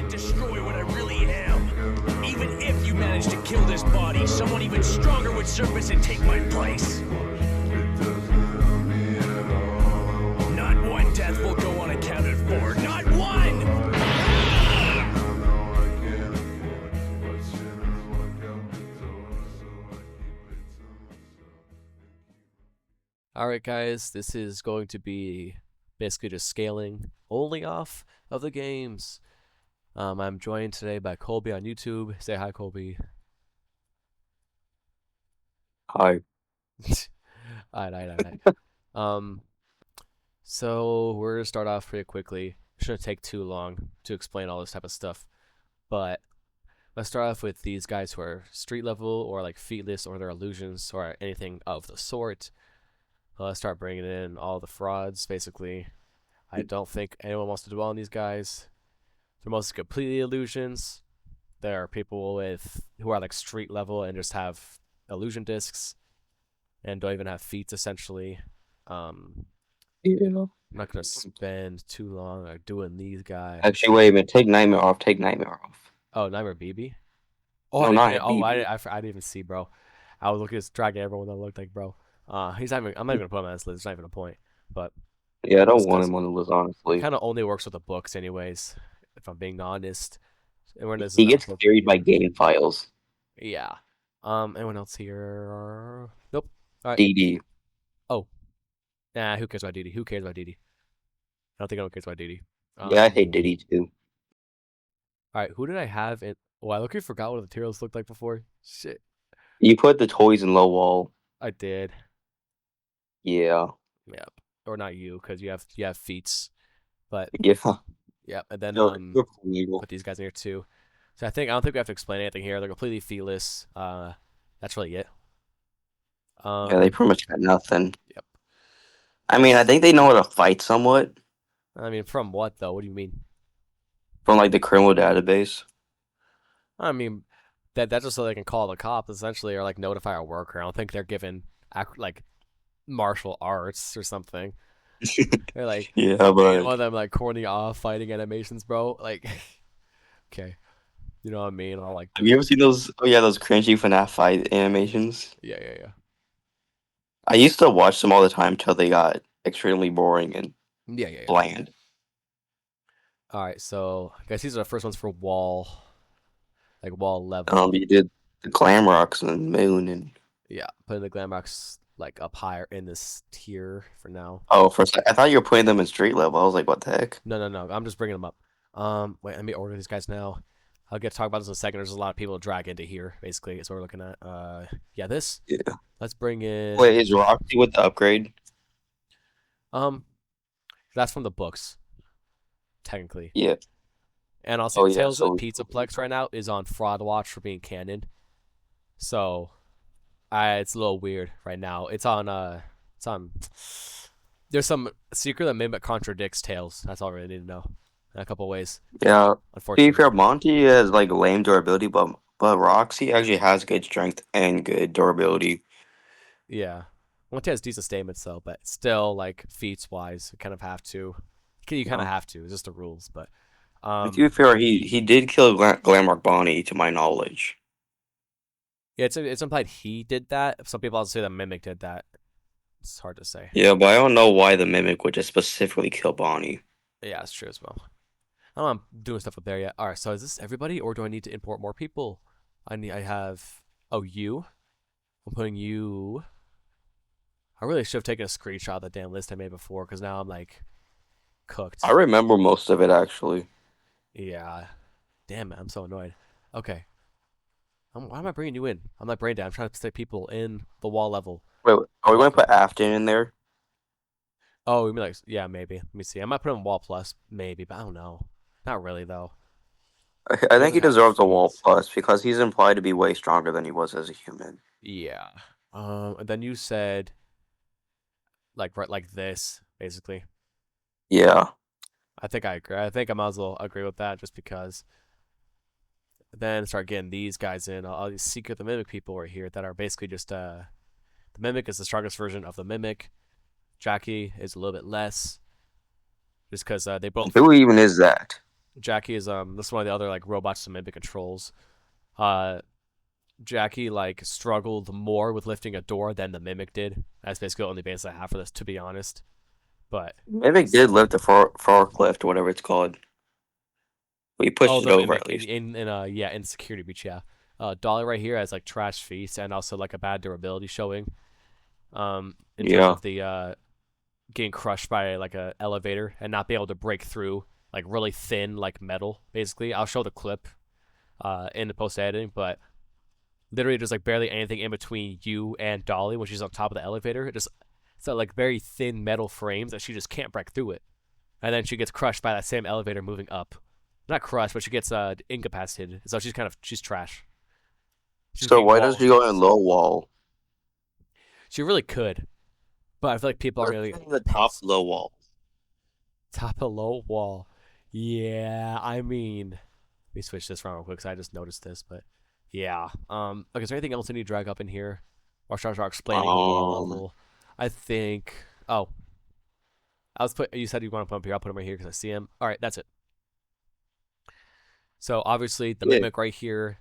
can't destroy what I really am. Even if you manage to kill this body, someone even stronger would surface and take my place. Not one death will go unaccounted for. Not one! Alright guys, this is going to be basically just scaling only off of the games. I'm joined today by Colby on YouTube. Say hi, Colby. Hi. Alright. So we're gonna start off pretty quickly. Shouldn't take too long to explain all this type of stuff. But let's start off with these guys who are street level or like featless or they're illusions or anything of the sort. Let's start bringing in all the frauds, basically. I don't think anyone wants to dwell on these guys. They're mostly completely illusions. There are people who are like street level and just have illusion discs and don't even have feats, essentially. Yeah. I'm not going to spend too long doing these guys. Actually, wait a minute. Take Nightmare off. Take Nightmare off. Oh, Nightmare BB? No, not BB. I didn't even see, bro. I was looking at dragging everyone that looked like, bro. I'm not even gonna put him on this list. It's not even a point. But Yeah, I don't want him on the list, honestly. Kind of only works with the books, anyways. If I'm being honest. He gets carried by game files. Yeah. Anyone else here? Nope. All right. DD. Oh. Nah. Who cares about DD? Who cares about DD? I don't think anyone cares about DD. Yeah, I hate Diddy too. All right. Who did I have in? Oh, I literally forgot what the materials looked like before. Shit. You put the toys in low wall. I did. Yeah. Yep. Or not you, because you have feats, but yeah. Yep. And then put these guys in here too. So I don't think we have to explain anything here. They're completely featless. That's really it. Yeah, they pretty much got nothing. Yep. I mean, I think they know how to fight somewhat. I mean, from what though? What do you mean? From like the criminal database. I mean, that's just so they can call the cops essentially, or like notify a worker. I don't think they're given like martial arts or something. They're like, yeah, but one of them like corny off fighting animations, bro. Like, okay, you know what I mean? I'll like. Have you ever seen those? Oh yeah, those cringy Fnaf fight animations. Yeah. I used to watch them all the time till they got extremely boring and bland. All right, so I guess these are the first ones for wall level. You did the Glam Rocks and Moon and putting the Glam Rocks like up higher in this tier for now. Oh, I thought you were putting them in street level. I was like, what the heck? No. I'm just bringing them up. Wait, let me order these guys now. I'll get to talk about this in a second. There's a lot of people to drag into here, basically. Is what we're looking at. This. Yeah. Let's bring in. Wait, is Roxy with the upgrade? That's from the books, technically. Yeah. And also, Tales of Pizzaplex right now is on Fraud Watch for being canon. So, it's a little weird right now. It's on. There's some secret that Mimic contradicts Tales. That's all I really need to know. In a couple ways. Yeah. Unfortunately. To be fair, Monty has like lame durability, but Roxy actually has good strength and good durability. Yeah. Monty has decent statements though, but still, like feats wise, you kind of have to. You kind of have to. It's just the rules, but. To be fair, he did kill Glamrock Bonnie, to my knowledge. Yeah, it's implied he did that. Some people also say that Mimic did that. It's hard to say. Yeah, but I don't know why the Mimic would just specifically kill Bonnie. Yeah, it's true as well. I don't know, I'm doing stuff up there yet. All right, so is this everybody, or do I need to import more people? I have. Oh, you. I'm putting you. I really should have taken a screenshot of the damn list I made before, because now I'm like cooked. I remember most of it actually. Yeah. Damn it, I'm so annoyed. Okay. Why am I bringing you in? I'm not brain dead. I'm trying to stick people in the wall level. Wait, are we going to put Afton in there? Oh, you mean like, yeah, maybe. Let me see. I might put him wall plus, maybe, but I don't know. Not really, though. I think he deserves a wall plus because he's implied to be way stronger than he was as a human. Yeah. And then you said, like this, basically. Yeah. I think I agree. I think I might as well agree with that just because. Then start getting these guys in. All these Secret the Mimic people are here that are basically just the Mimic is the strongest version of the Mimic. Jackie is a little bit less. Just because they both. Who even is that? Jackie is this is one of the other like robots the Mimic controls. Uh, Jackie like struggled more with lifting a door than the Mimic did. That's basically the only base I have for this, to be honest. But Mimic did lift the forklift, whatever it's called. We oh, pushed it the over at Mimic least. in yeah, in security breach, yeah. Dolly right here has like trash feet and also like a bad durability showing. In terms Yeah. of the getting crushed by like a elevator and not be able to break through like really thin like metal. Basically, I'll show the clip in the post editing, but literally there's like barely anything in between you and Dolly when she's on top of the elevator. It just it's like very thin metal frames that she just can't break through it, and then she gets crushed by that same elevator moving up. Not crushed, but she gets incapacitated. So she's trash. She's So getting why does wall. she go in low wall? She really could, but I feel like people aren't Where's really the top pissed. low wall? Top of low wall. Yeah, I mean, let me switch this around real quick because I just noticed this, but yeah. Okay, is there anything else I need to drag up in here? Or should I start explaining the wall Um, level? I think. Oh, I was put. You said you want to put up here. I'll put him right here because I see him. All right, that's it. So obviously the yeah, mimic right here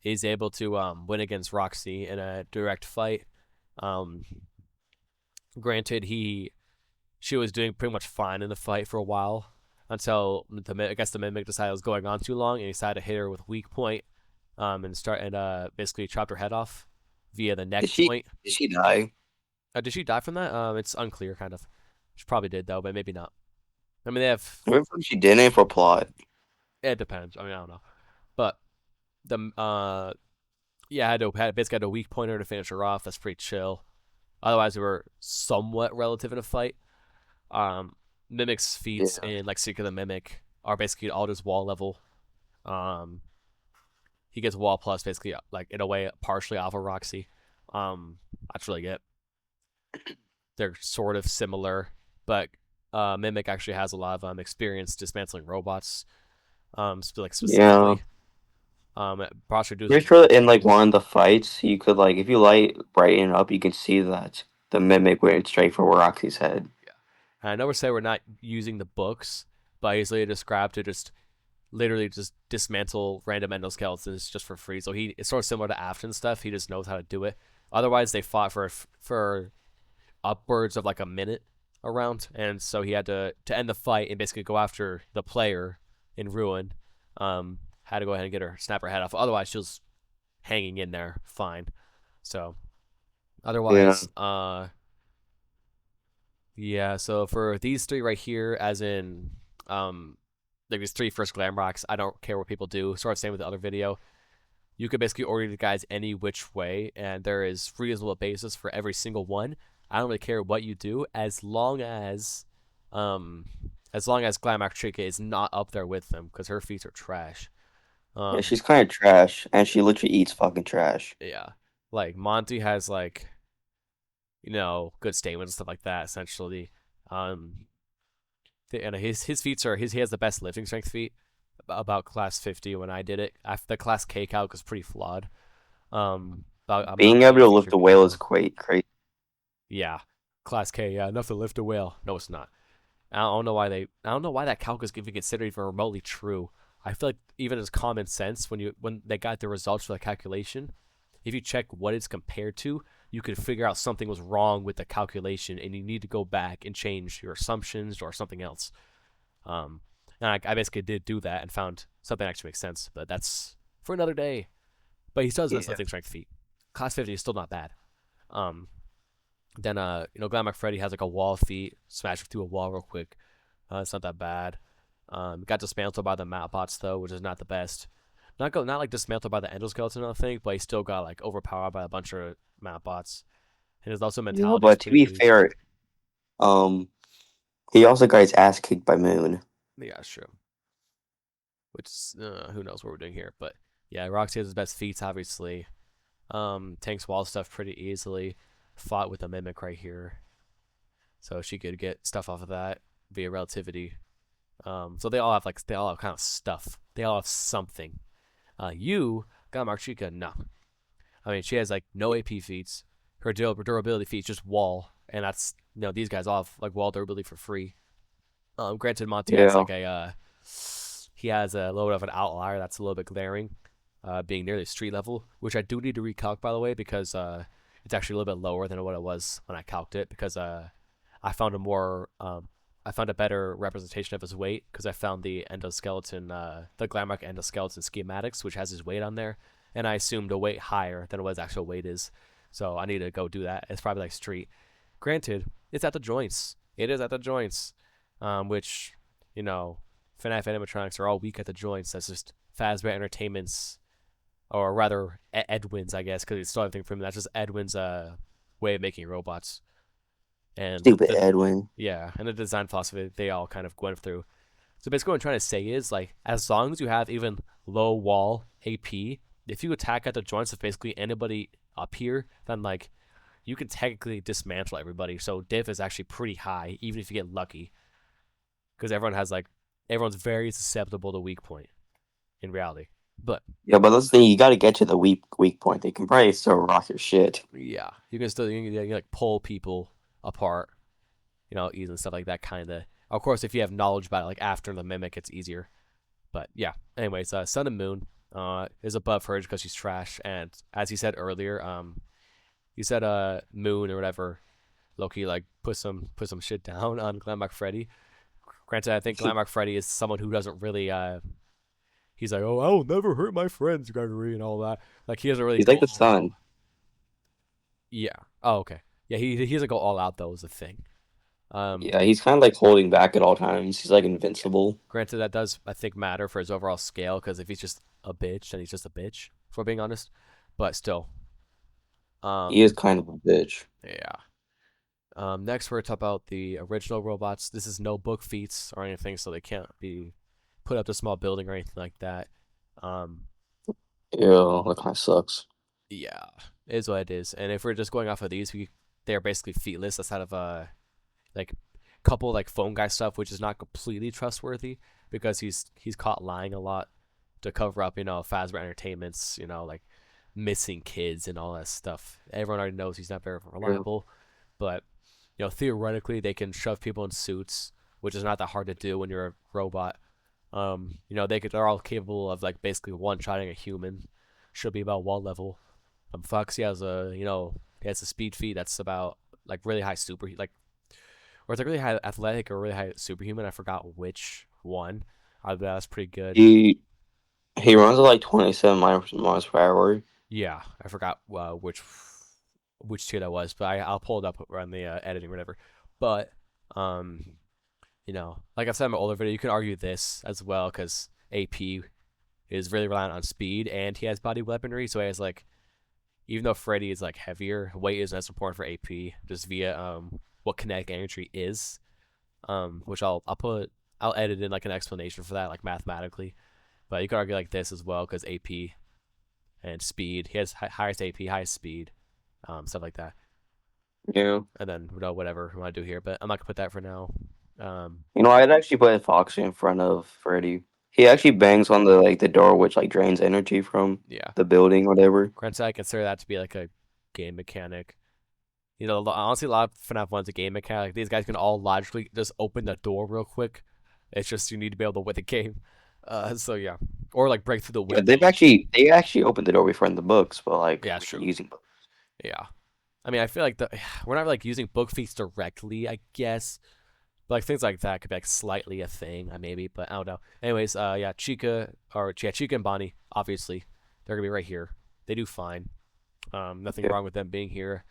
is able to win against Roxy in a direct fight. Um, granted, she was doing pretty much fine in the fight for a while until I guess the mimic decided it was going on too long and he decided to hit her with weak point, and basically chopped her head off via the neck did she joint. did she die? Did she die from that? It's unclear, kind of. She probably did though, but maybe not. I mean, they have. Maybe she didn't for plot. It depends. I mean, I don't know, but the yeah, basically had a weak pointer to finish her off. That's pretty chill. Otherwise, we were somewhat relative in a fight. Um, Mimic's feats Yeah, in like Seeker the Mimic are basically all just wall level. Um, he gets wall plus basically like in a way partially off of Roxy. That's really it. They're sort of similar, but Mimic actually has a lot of experience dismantling robots. Like yeah. specifically, Brasher do Pretty sure that in like one of the fights, you could like if you light brighten up, you can see that the mimic went straight for Roxy's head. yeah. And I know we're not using the books, but I easily described to just literally just dismantle random endoskeletons just for free. So it's sort of similar to Afton stuff. He just knows how to do it. Otherwise, they fought for upwards of like a minute around, and so he had to end the fight and basically go after the player in ruin. Had to go ahead and get her snap her head off. Otherwise, she was hanging in there fine. So Yeah, otherwise, yeah. So for these three right here, as in like these three first glam rocks, I don't care what people do. Sort of same with the other video. You could basically order the guys any which way, and there is reasonable basis for every single one. I don't really care what you do um, as long as Glam Chica is not up there with them because her feet are trash. yeah. Um, She's kind of trash, and she literally eats fucking trash. yeah, like Monty has like good statements and stuff like that. Essentially, um, and his feet are he has the best lifting strength feet about class 50 when I did it. The class K calc was pretty flawed. About how Being many able to lift features a we whale is have. quite crazy. Yeah, class K. Yeah, enough to lift a whale. No, it's not. I don't know why that calc is even considered even remotely true. I feel like even as common sense when they got the results for the calculation, if you check what it's compared to, you could figure out something was wrong with the calculation, and you need to go back and change your assumptions or something else. Um, and I basically did do that and found something actually makes sense, but that's for another day. But he still has this Yeah, lifting strength feat. Class 50 is still not bad. Um, then Glam Freddy has like a wall feat, smash through a wall real quick. It's not that bad. Got dismantled by the map bots though, which is not the best. Not like dismantled by the endoskeleton, I think, but he still got like overpowered by a bunch of map bots. And his also yeah. mentality is But to pretty be weak. fair, um, he also got his ass kicked by Moon. Yeah, sure. Which is, who knows what we're doing here, but yeah, Roxy has his best feats, obviously. Tanks wall stuff pretty easily. Fought with a mimic right here, so she could get stuff off of that via relativity. So they all have kind of stuff. They all have something. You got Marchika, no. I mean, she has like no AP feats. Her durability feats just wall, and that's these guys all have like wall durability for free. Granted, Monty has Yeah, like a he has a little bit of an outlier that's a little bit glaring, being nearly street level, which I do need to recalc by the way because it's actually a little bit lower than what it was when I calced it because I found a more I found a better representation of his weight because I found the endoskeleton, the Glamrock endoskeleton schematics, which has his weight on there, and I assumed a weight higher than what his actual weight is. So I need to go do that. It's probably like street. Granted, it's at the joints. It is at the joints, which you know, FNAF animatronics are all weak at the joints. That's just Fazbear Entertainment's, or rather Edwin's, I guess, because it's still everything from him. That's just Edwin's way of making robots. And Stupid Edwin. yeah, and the design philosophy they all kind of went through. So basically, what I'm trying to say is like, as long as you have even low wall AP, if you attack at the joints of basically anybody up here, then like you can technically dismantle everybody. So diff is actually pretty high, even if you get lucky, because everyone's very susceptible to weak point in reality. But Yeah, but let's see, you got to get to the weak point. They can probably still rock your shit. yeah, you can still you can like pull people apart, easy and stuff like that. Kind of course, if you have knowledge about it, like after the mimic, it's easier. But yeah, anyways, Sun and Moon is above her because she's trash, and as he said earlier, he said Moon or whatever, Loki like put some shit down on Glamrock Freddy. Granted, I think Glamrock Freddy is someone who doesn't really he's like, oh, I will never hurt my friends, Gregory, and all that. Like he doesn't really. He's like the sun. Yeah. Oh, okay. Yeah, he doesn't go all out though. Is the thing. Yeah, he's kind of like holding back at all times. He's like invincible. Granted, that does I think matter for his overall scale because if he's just a bitch, then he's just a bitch. For being honest, but still. He is kind of a bitch. Yeah. Next, we're gonna talk about the original robots. This is no book feats or anything, so they can't be put up to a small building or anything like that. Yeah, that kind of sucks. Yeah, it is what it is. And if we're just going off of these, they're basically feetless outside of like couple like phone guy stuff, which is not completely trustworthy because he's caught lying a lot to cover up, Fazbear Entertainment's, like missing kids and all that stuff. Everyone already knows he's not very reliable, but theoretically they can shove people in suits, which is not that hard to do when you're a robot. They're all capable of like basically one-shotting a human. Should be about wall level. Foxy has he has a speed feat that's about like really high or it's like really high athletic or really high superhuman. I forgot which one. That's pretty good. He runs at like 27 miles per hour. Yeah, I forgot which tier that was, but I'll pull it up on the editing or whatever. But like I've said in my older video, you can argue this as well because AP is really reliant on speed and he has body weaponry, so he has like, even though Freddy is like heavier, weight isn't as important for AP just via what kinetic energy is, which I'll edit in like an explanation for that like mathematically, but you can argue like this as well because AP and speed, he has highest AP, highest speed, stuff like that. Yeah. And then whatever we want to do here, but I'm not gonna put that for now. I'd actually put Foxy in front of Freddy. He actually bangs on the door, which like drains energy from the building, whatever. Granted, I consider that to be like a game mechanic. Honestly, a lot of FNAF 1's a game mechanic. These guys can all logically just open the door real quick. It's just you need to be able to win the game. So yeah, or like break through the window. Yeah, they actually opened the door before in the books, but like yeah, true. Using books. Yeah, I mean, I feel like we're not like using book feats directly, I guess. But like things like that could be like slightly a thing, maybe, but I don't know. Anyways, Chica and Bonnie, obviously, they're gonna be right here. They do fine. Nothing wrong with them being here.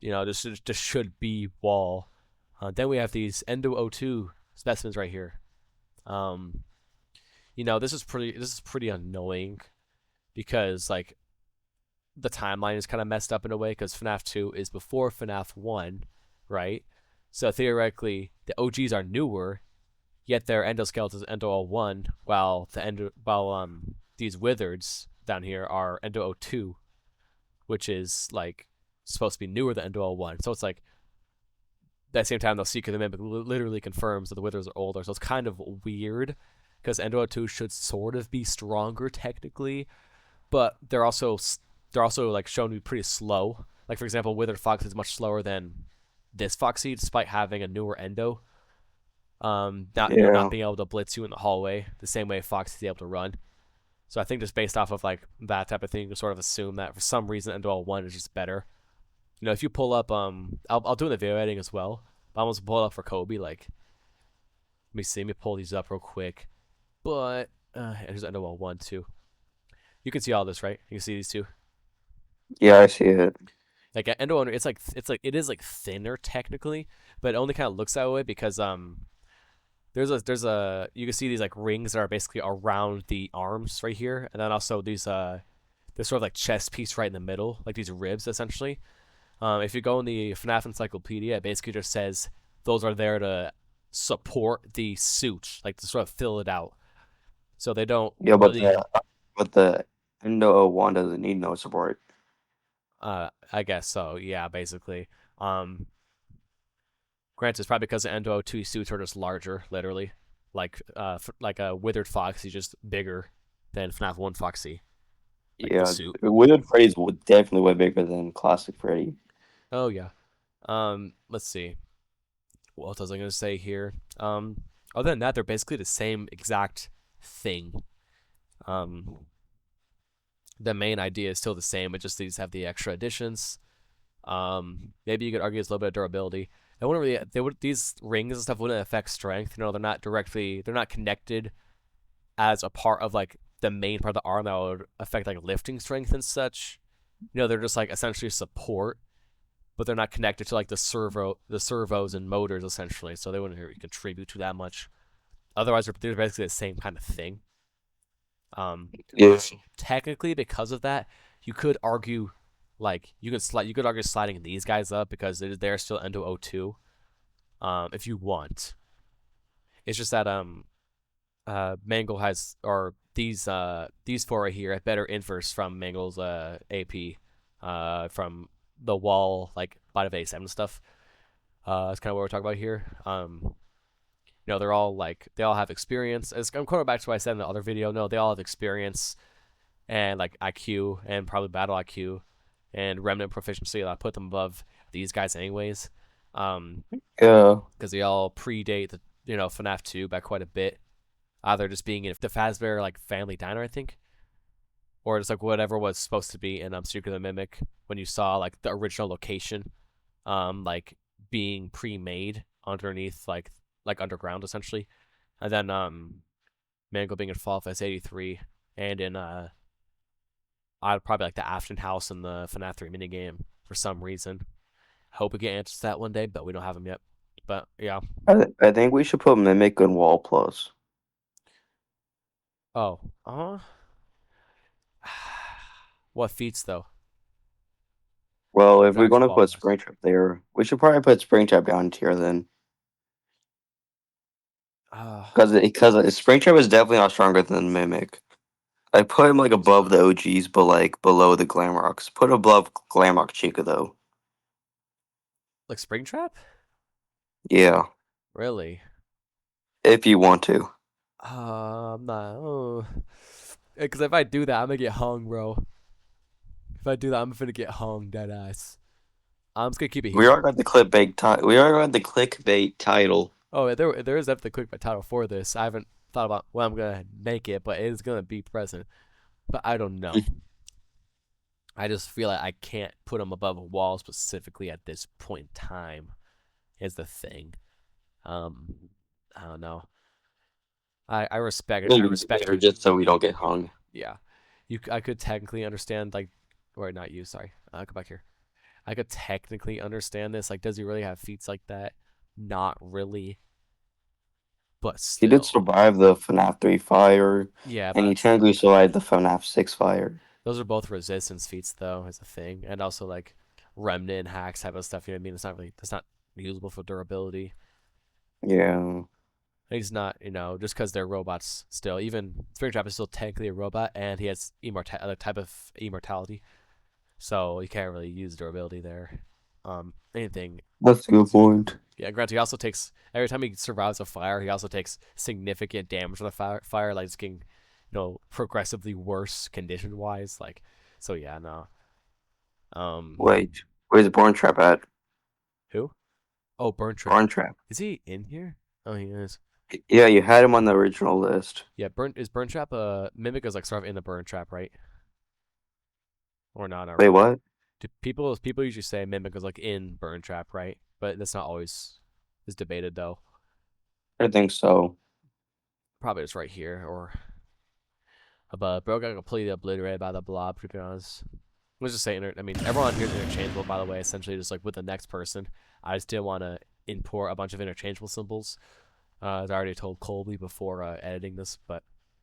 This should be wall. Then we have these Endo O2 specimens right here. This is pretty annoying because like the timeline is kind of messed up in a way because FNAF 2 is before FNAF 1, right? So theoretically, the OGs are newer, yet their endoskeletons Endo 01, while these wizards down here are Endo 02, which is like supposed to be newer than Endo 01. So it's like at the same time, the Seeker the Mimic literally confirms that the wizards are older. So it's kind of weird because Endo 02 should sort of be stronger technically, but they're also like shown to be pretty slow. Like for example, Withered Fox is much slower than this Foxy, despite having a newer Endo. Not Yeah. being able to blitz you in the hallway the same way Fox is able to run. So I think just based off of like that type of thing, you can sort of assume that for some reason Endo 1 is just better. If you pull up, I'll do in the video editing as well. But I'm gonna pull it up for Kobe. Like, let me pull these up real quick. But here's Endo 1 too. You can see all this, right? You can see these two. Yeah, I see it. Like Endo 1, it is like thinner technically, but it only kind of looks that way because there's a you can see these like rings that are basically around the arms right here, and then also these this sort of like chest piece right in the middle, like these ribs essentially. If you go in the Fnaf encyclopedia, it basically just says those are there to support the suit, like to sort of fill it out. So they don't Yeah, really. but the Endo 1 doesn't need no support. I guess so. Yeah, basically. Um, Granted, it's probably because the Endo 2 suits are just larger, literally. Like a withered Foxy, just bigger than Fnaf 1 Foxy, like the Yeah, suit. Withered Freddy's definitely way bigger than Classic Freddy. Oh yeah. Let's see. What else was I gonna say here? Other than that, they're basically the same exact thing. Um, the main idea is still the same, but just these have the extra additions. Maybe you could argue it's a little bit of durability. They wouldn't really. These rings and stuff wouldn't affect strength. They're not connected as a part of like the main part of the arm that would affect like lifting strength and such. They're just like essentially support, but they're not connected to like the servos and motors essentially, so they wouldn't really contribute to that much. Otherwise, they're basically the same kind of thing. Yes. Technically, because of that, you could argue like you could argue sliding these guys up because they're still Endo 2, if you want. It's just that Mangle has or these four right here have better inverse from Mangle's AP from the wall like bottom of A7 stuff. That's kind of what we're talking about here. They're all like they all have experience. I'm going back to what I said in the other video. No, they all have experience and like IQ and probably battle IQ and remnant proficiency. I put them above these guys anyways. Yeah. Because they all predate the FNAF 2 by quite a bit. Either just being in the Fazbear like family diner, I think, or just like whatever was supposed to be in Secret of the Mimic when you saw like the original location, like being pre-made underneath like underground essentially, and then Mango being in Fall Fest 83 and in I'd probably like the Afton House in the FNAF 3 minigame for some reason. Hope we get answers to that one day, but we don't have them yet. But yeah. I think we should put Mimic in Wall Plus. Oh, what feats though? Well, if we're Besides gonna put bars. Springtrap there, we should probably put Springtrap down tier then. Uh, Because Springtrap is definitely not stronger than Mimic. I put him like above the OGs, but like below the Glamrocks. Put above Glamrock Chica though. like Springtrap? Yeah, Really? if you want to. I'm not. Oh. Because if I do that, I'm gonna get hung, bro. If I do that, I'm gonna get hung, dead ass. I'm just gonna keep it We here. already got the clickbait. We already got the clickbait title. Oh, there is definitely a quick title for this. I haven't thought about when I'm gonna make it, but it is gonna be present. But I don't know. I just feel like I can't put them above a wall specifically at this point in time. Is the thing. I don't know. I respect it. I respect Or just so we don't get hung. Yeah, I could technically understand like, or not you. Sorry, come back here. I could technically understand this. Like, does he really have feats like that? Not really, but He did still. survive the FNAF 3 fire, Yeah, and he but technically survived the FNAF 6 fire. those are both resistance feats though, as a thing, and also like remnant hacks type of stuff. You know what I mean? It's not usable for durability. Yeah. He's not, just because they're robots still. Even Springtrap is still technically a robot, and he has a type of immortality. So you can't really use durability there. Anything. That's a good point. Yeah, granted, he also takes every time he survives a fire, he also takes significant damage from the fire, like it's getting, progressively worse condition wise. Like, so yeah, no. Wait, where's Born Trap at? Who? Oh, Burn Trap. Born Trap. Is he in here? Oh, he is. Yeah, you had him on the original list. Yeah, burn trap. Mimic is like sort of in the burn trap, right? Or not? Not Wait, really. what? Do people usually say mimic is like in burn trap, right? But that's not always is debated though. I think so. Probably just right here or above. Bro got completely obliterated by the blob. To be honest, let's just say I mean, everyone here is interchangeable. By the way, essentially just like with the next person. I just didn't want to import a bunch of interchangeable symbols. As I already told Colby before editing this,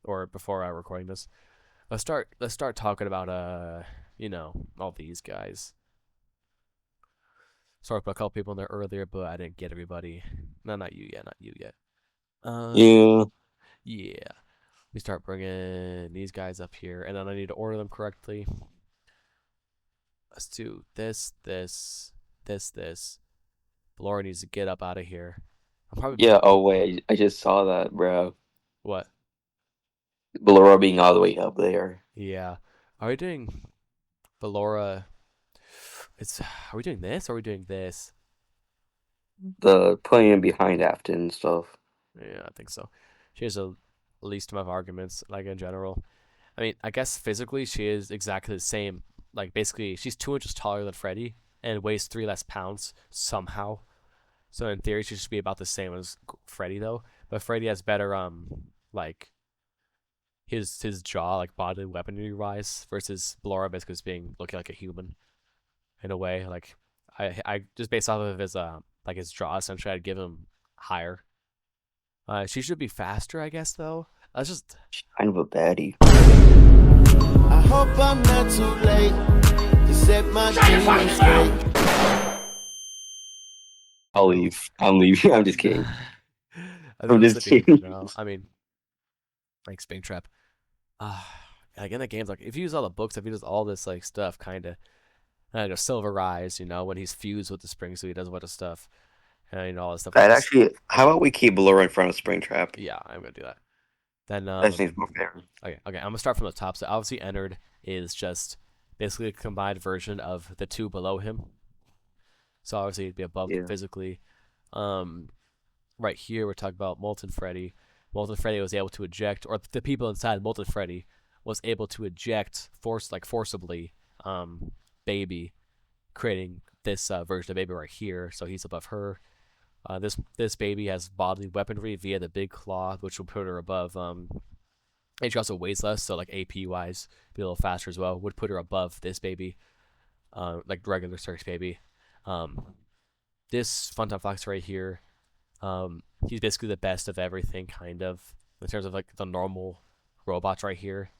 or before recording this. Let's start talking about all these guys. Sorry, I put a couple people in there earlier, but I didn't get everybody. No, not you yet. Not you yet. Yeah. Yeah. We start bringing these guys up here, and then I need to order them correctly. Let's do this, this, this. Laura needs to get up out of here. I'm probably Yeah. Oh wait, I just saw that, bro. what? Laura being all the way up there. Yeah. Are we doing Valora? Are we doing this or are we doing this? The putting him behind Afton and stuff. Yeah, I think so. She has a least amount of arguments, like in general. I mean, I guess physically she is exactly the same. Like basically, she's 2 inches taller than Freddy and weighs 3 less pounds somehow. So in theory, she should be about the same as Freddy though. But Freddy has better like his jaw, like bodily weaponry wise, versus Laura basically just being looking like a human in a way. Like I just based off of his like his jaw, essentially, I'd give him higher. She should be faster, I guess though. That's just She's kind of a baddie. I hope I'm not too late to set my dreams straight. I'll leave. I'm leaving. I'm just kidding. I I'm think just it's kidding. I mean, like Springtrap. Like in the games, like if you use all the books, if you use all this like stuff, kind of, Silver Eyes, when he's fused with the spring, so he does a bunch of stuff, and all this stuff. That actually. How about we keep Laura in front of Springtrap? Yeah, I'm gonna do that. Then That seems more fair. okay, I'm gonna start from the top. So obviously, Ennard is just basically a combined version of the two below him. So obviously, he'd be above them physically. Right here, we're talking about Molten Freddy. Molten Freddy was able to eject, or the people inside Molten Freddy was able to eject forcibly, Baby, creating this version of Baby right here. So he's above her. This Baby has bodily weaponry via the big claw, which will put her above. And she also weighs less, so like AP wise, be a little faster as well. Would put her above this Baby, like regular Circus Baby. This Funtime Fox right here, he's basically the best of everything, kind of, in terms of like the normal robots right here.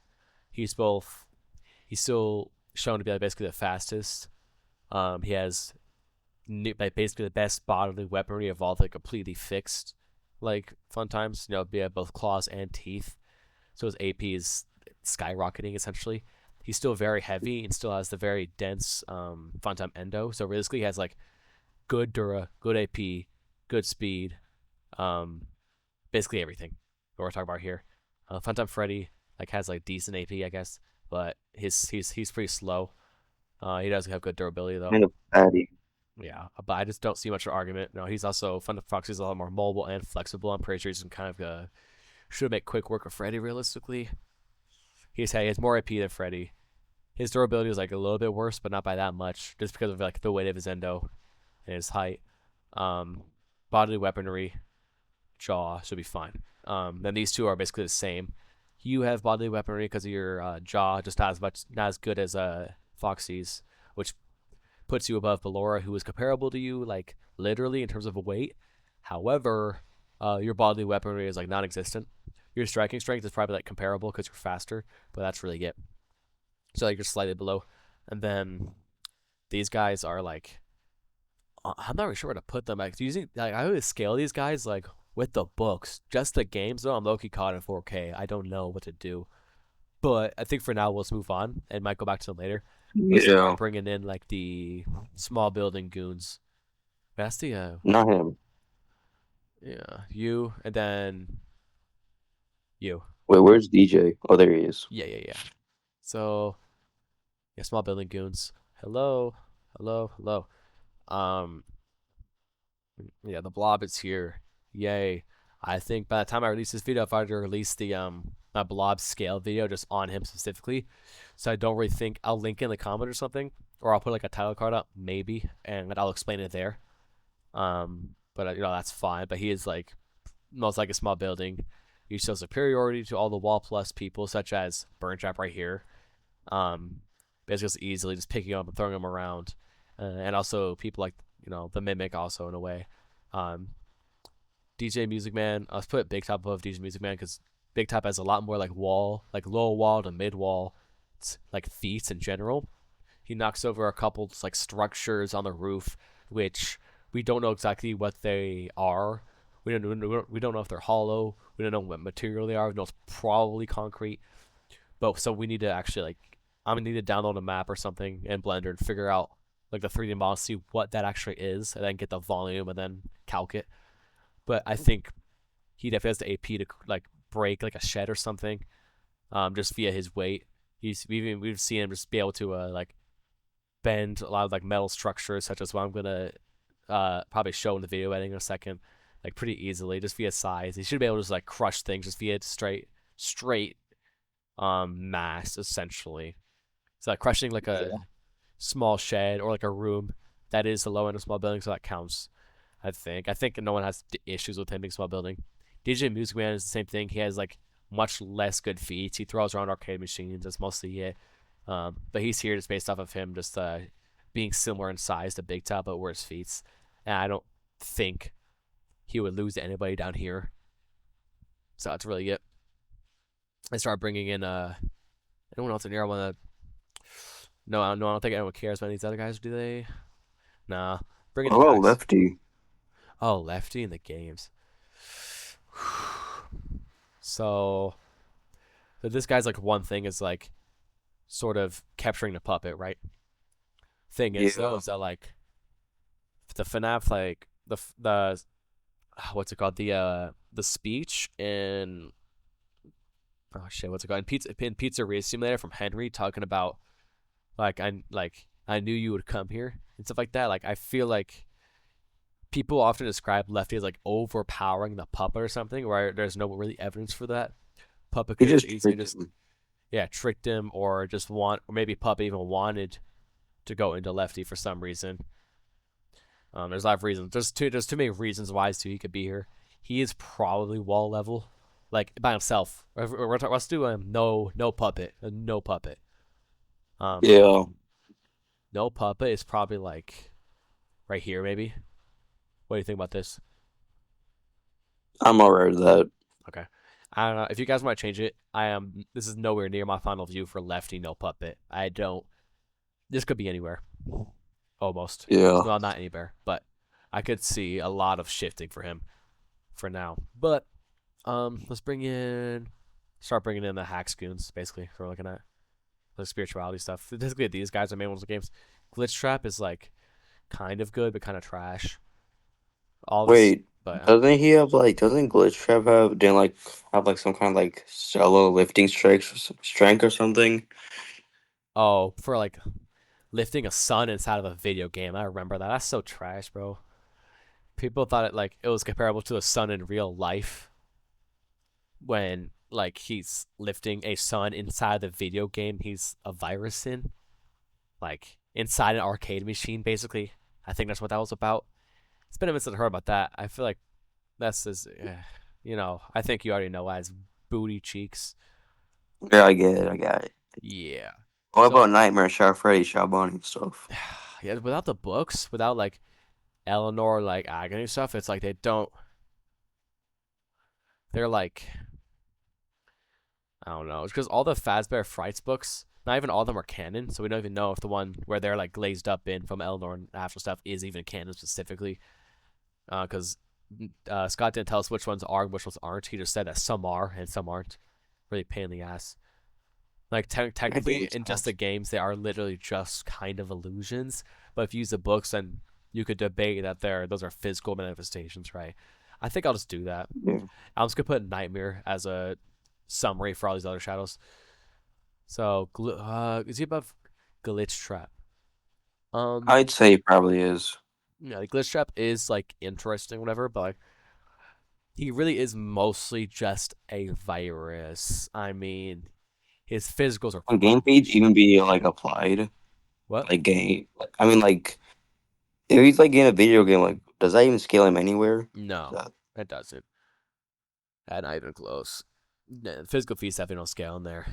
He's still shown to be like, basically the fastest. He has basically the best bodily weaponry of all the completely fixed like fun times. Be both claws and teeth. So his AP is skyrocketing essentially. He's still very heavy and still has the very dense Funtime Endo. So realistically, he has like good Dura, good AP, good speed, basically everything that we're talking about here. Funtime Freddy like has like decent AP, I guess, but he's pretty slow. He does have good durability though. Kind of baddie. Yeah, but I just don't see much of an argument. No, he's also Funtime Fox is a lot more mobile and flexible. I'm pretty sure he's kind of should make quick work of Freddy realistically. He has more AP than Freddy. His durability is like a little bit worse, but not by that much, just because of like the weight of his endo and his height. Bodily weaponry, jaw should be fine. Then these two are basically the same. You have bodily weaponry because of your jaw, just not as good as Foxy's, which puts you above Ballora, who is comparable to you, like literally in terms of weight. However, your bodily weaponry is like non-existent. Your striking strength is probably like comparable because you're faster, but that's really it. So like you're slightly below, and then these guys are like, I'm not really sure where to put them. Like using like I always scale these guys like with the books, just the games though. I'm low-key caught in 4K. I don't know what to do, but I think for now we'll just move on and might go back to them later. Let's start bringing in like the small building goons. That's the Not him. Yeah, you and then you. Wait, where's DJ? Oh, there he is. Yeah. So, yeah, small building goons. Hello. Yeah, the blob is here. Yay. I think by the time I release this video, I've already released the my blob scale video just on him specifically. So I don't really think I'll link in the comment or something, or I'll put like a title card up maybe, and I'll explain it there. But that's fine. But he is like most like a small building. You show superiority to all the wall plus people, such as Burn Trap right here. Basically just easily just picking up and throwing them around, and also people like the Mimic also in a way. DJ Music Man. Let's put Big Top above DJ Music Man because Big Top has a lot more like wall, like low wall to mid wall, like feats in general. He knocks over a couple like structures on the roof, which we don't know exactly what they are. We don't know if they're hollow. We don't know what material they are. We know it's probably concrete. But so we need to actually I'm gonna need to download a map or something in Blender and figure out like the 3D model, see what that actually is, and then get the volume and then calc it. But I think he definitely has the AP to like break like a shed or something, just via his weight. We've seen him just be able to like bend a lot of like metal structures, such as what I'm gonna probably show in the video editing in a second, like pretty easily just via size. He should be able to just like crush things just via straight mass essentially. So like crushing like a small shed or like a room that is the low end of small building, so that counts. I think no one has issues with him being small building. DJ Music Man is the same thing. He has like much less good feats. He throws around arcade machines. That's mostly it. But he's here just based off of him just being similar in size to Big Top, but worse feats. And I don't think he would lose to anybody down here. So that's really it. I start bringing in anyone else in here. I want to. No, I don't think anyone cares about these other guys, do they? Nah. Bring in Oh, Lefty. Oh, Lefty in the games. So this guy's like one thing is like sort of capturing the puppet, right? Thing is though is that like the Fnaf like the what's it called, the speech in what's it called, in Pizza Race Simulator from Henry talking about I knew you would come here and stuff like that. Like I feel like people often describe Lefty as like overpowering the puppet or something, where there's no really evidence for that. Puppet could tricked him, or maybe Puppet even wanted to go into Lefty for some reason. There's a lot of reasons. There's too many reasons why he could be here. He is probably wall level, like by himself. Let's do no Puppet, no Puppet. No Puppet is probably like right here maybe. What do you think about this? I'm alright with that. Okay. I don't know. If you guys want to change it, this is nowhere near my final view for Lefty, no Puppet. This could be anywhere. Almost. Yeah. Well, not anywhere, but I could see a lot of shifting for him for now. But, let's start bringing in the Hack Goons, basically. We're looking at the spirituality stuff. Basically, these guys are main ones of games. Glitch Trap is like kind of good, but kind of trash. Doesn't Glitch Trap have some kind of like solo lifting strength or something? Oh, for like lifting a sun inside of a video game. I remember that. That's so trash, bro. People thought it was comparable to a sun in real life when like he's lifting a sun inside the video game he's a virus in, like inside an arcade machine basically. I think that's what that was about. It's been a minute since I heard about that. I feel like that's just, I think you already know why it's booty cheeks. Yeah, I get it. Yeah. What about Nightmare, Shot Freddy, Shot Bonnie and stuff? Yeah, without the books, without like Eleanor, like agony stuff, it's like they're like, I don't know. It's because all the Fazbear Frights books, not even all of them are canon, so we don't even know if the one where they're like glazed up in from Eleanor and actual stuff is even canon specifically. Because Scott didn't tell us which ones are and which ones aren't. He just said that some are and some aren't. Really pain in the ass. Like technically, in just the games, they are literally just kind of illusions. But if you use the books, then you could debate that those are physical manifestations, right? I think I'll just do that. Yeah. I'm just gonna put Nightmare as a summary for all these other shadows. So, is he above Glitch Trap? I'd say he probably is. Yeah, the Glitch Trap is like interesting, whatever, but like he really is mostly just a virus. I mean, his physicals are Would game feeds even be like applied? what? Like game? I mean, like if he's like in a video game, like does that even scale him anywhere? No, That, it doesn't. Not even close. Physical feats definitely don't scale in there.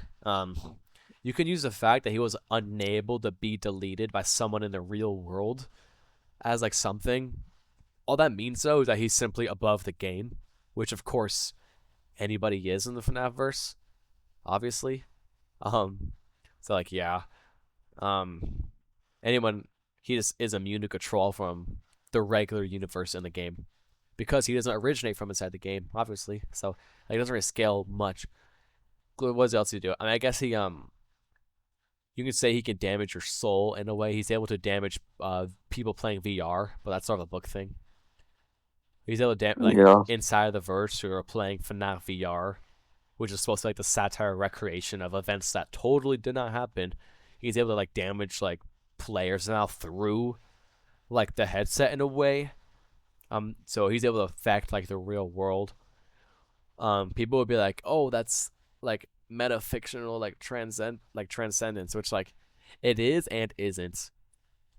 You could use the fact that he was unable to be deleted by someone in the real world as like something. All that means though is that he's simply above the game, which of course anybody is in the FNAF verse, obviously. Um, so like yeah, um, anyone he just is immune to control from the regular universe in the game because he doesn't originate from inside the game, obviously. So like, it doesn't really scale much. What else he do? I mean, I guess he you can say he can damage your soul in a way. He's able to damage people playing VR, but that's sort of a book thing. He's able to damage like yeah. inside of the verse who are playing Fnaf VR, which is supposed to be like the satire recreation of events that totally did not happen. He's able to like damage like players now through like the headset in a way. So he's able to affect like the real world. People would be like, "Oh, that's like metafictional, like transcendence," which like it is and isn't,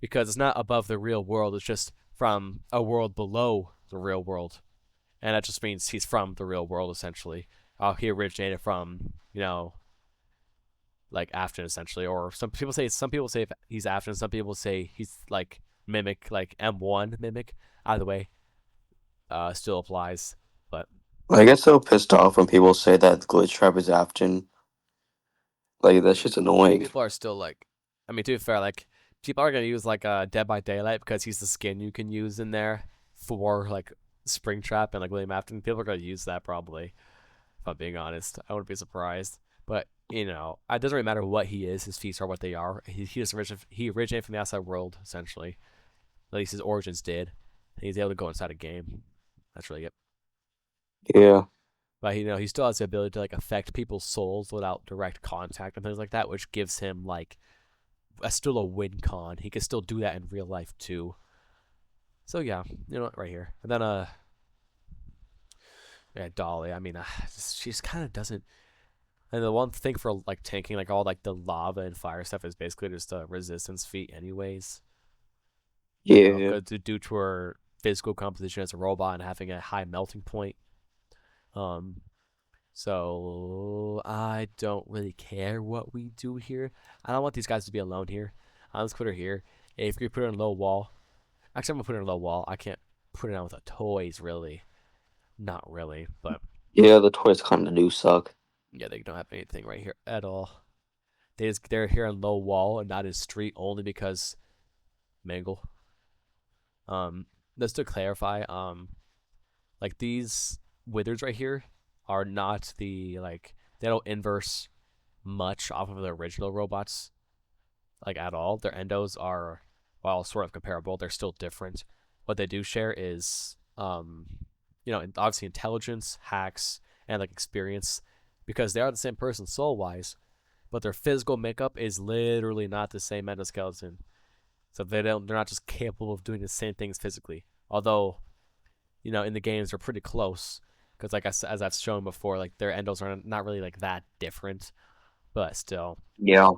because it's not above the real world. It's just from a world below the real world, and that just means he's from the real world essentially. He originated from like Afton essentially, or some people say he's Afton. Some people say he's like Mimic, like M1 Mimic. Either way, still applies, but. I get so pissed off when people say that glitch trap is Afton. Like that's just annoying. People are still like, I mean, to be fair, like people are gonna use like Dead by Daylight because he's the skin you can use in there for like Springtrap and like William Afton. People are gonna use that probably. If I'm being honest, I wouldn't be surprised. But it doesn't really matter what he is. His feats are what they are. He originated from the outside world essentially. At least his origins did. And he's able to go inside a game. That's really it. Yeah. But he still has the ability to like affect people's souls without direct contact and things like that, which gives him like still a win con. He can still do that in real life too. So yeah, right here. And then yeah, Dolly. I mean, she just kind of doesn't. And the one thing for like tanking like all like the lava and fire stuff is basically just a resistance feat, anyways. Yeah. Due to her physical composition as a robot and having a high melting point. So I don't really care what we do here. I don't want these guys to be alone here. Let's put her here. If we put her in low wall, actually I'm gonna put her in low wall. I can't put her down with the toys, really. Not really, but Yeah, the toys kind of do suck. yeah, they don't have anything right here at all. They're here in low wall and not in street only because Mangle. Just to clarify, like these withers right here are not they don't inverse much off of the original robots, like at all. Their endos are, while sort of comparable, they're still different. What they do share is obviously intelligence, hacks, and like experience, because they are the same person soul wise, but their physical makeup is literally not the same endoskeleton. So they're not just capable of doing the same things physically. Although, in the games they're pretty close, because like as I've shown before, like their endos are not really like that different, but still. Yeah.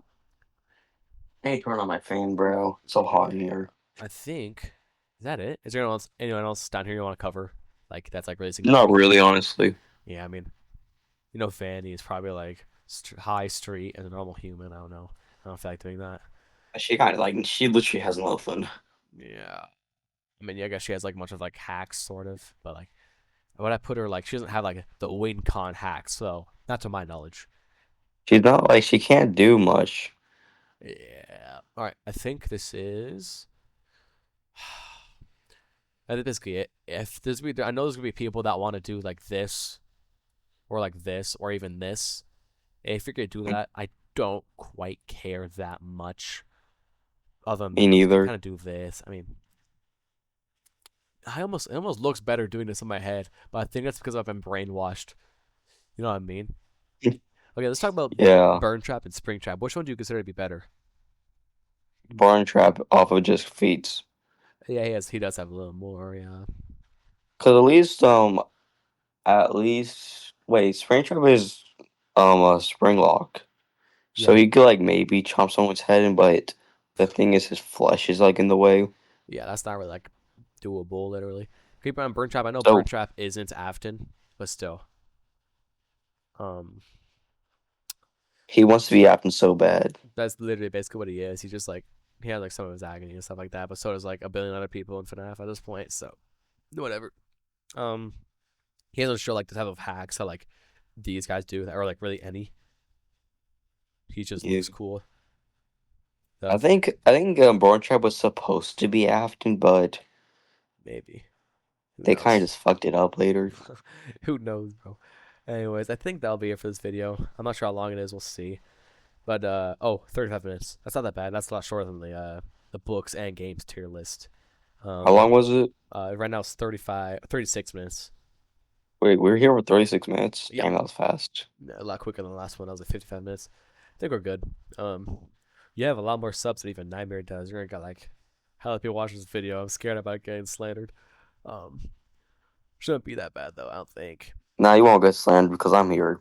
Hey, turn on my fan, bro. It's so hot in here. I think is that it? Is there anyone else down here you want to cover? Like that's like really significant? Not really, honestly. Yeah, I mean, Fanny is probably like high street as a normal human. I don't know. I don't feel like doing that. She literally has nothing. Yeah. I mean, yeah, I guess she has like much of like hacks, sort of, but like, when I put her like, she doesn't have like the win con hacks, so not to my knowledge. She's not like she can't do much. Yeah. All right. I think this is. I think basically it. If there's I know there's gonna be people that want to do like this, or like this, or even this. If you're gonna do that, I don't quite care that much. Other than Me neither. kind of do this. I mean, it almost looks better doing this in my head, but I think that's because I've been brainwashed. You know what I mean? Okay, let's talk about Burn Trap and Spring Trap. Which one do you consider to be better? Burn Trap off of just feats. Yeah, he does have a little more, yeah. Cause at least At least wait, Springtrap is a spring lock. So Yeah, he could like maybe chomp someone's head in, but the thing is his flesh is like in the way. yeah, that's not really like doable, literally. Keep on Burn Trap. I know Burn So Trap isn't Afton, but still. Um, he wants to be Afton so bad. that's literally basically what he is. He just like he has like some of his agony and stuff like that, but so does like a billion other people in FNAF at this point. So whatever. Um, he doesn't show like the type of hacks that like these guys do, or like really any. He just Yeah. looks cool. I think Born Trap was supposed to be Afton, but Maybe. Who they kind of knows? just fucked it up later. Who knows, bro? Anyways, I think that'll be it for this video. I'm not sure how long it is. We'll see. But 35 minutes. That's not that bad. That's a lot shorter than the books and games tier list. How long was it? Right now it's 36 minutes. Wait, we were here for 36 minutes. Yep. Damn, that was fast. A lot quicker than the last one. That was like 55 minutes. I think we're good. You have a lot more subs than even Nightmare does. You're gonna get like hella people watching this video. I'm scared about getting slandered. Shouldn't be that bad though. I don't think. Nah, you won't get slandered because I'm here.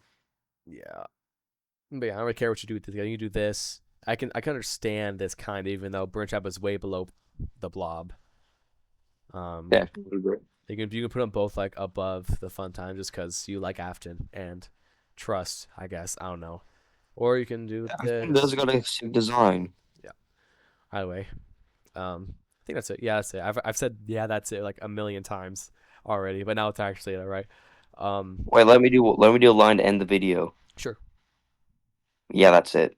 Yeah. But yeah, I don't really care what you do with this. You can do this. I can understand this kind of, even though Burn Trap is way below the Blob. Yeah. You can put them both like above the Fun Time just because you like Afton and Trust, I guess. I don't know. Or you can do Afton this. does got a sick design. Yeah. Either way, I think that's it. Yeah, that's it. I've said yeah, that's it like a million times already, but now it's actually it, right. Wait, let me do a line to end the video. Sure. Yeah, that's it.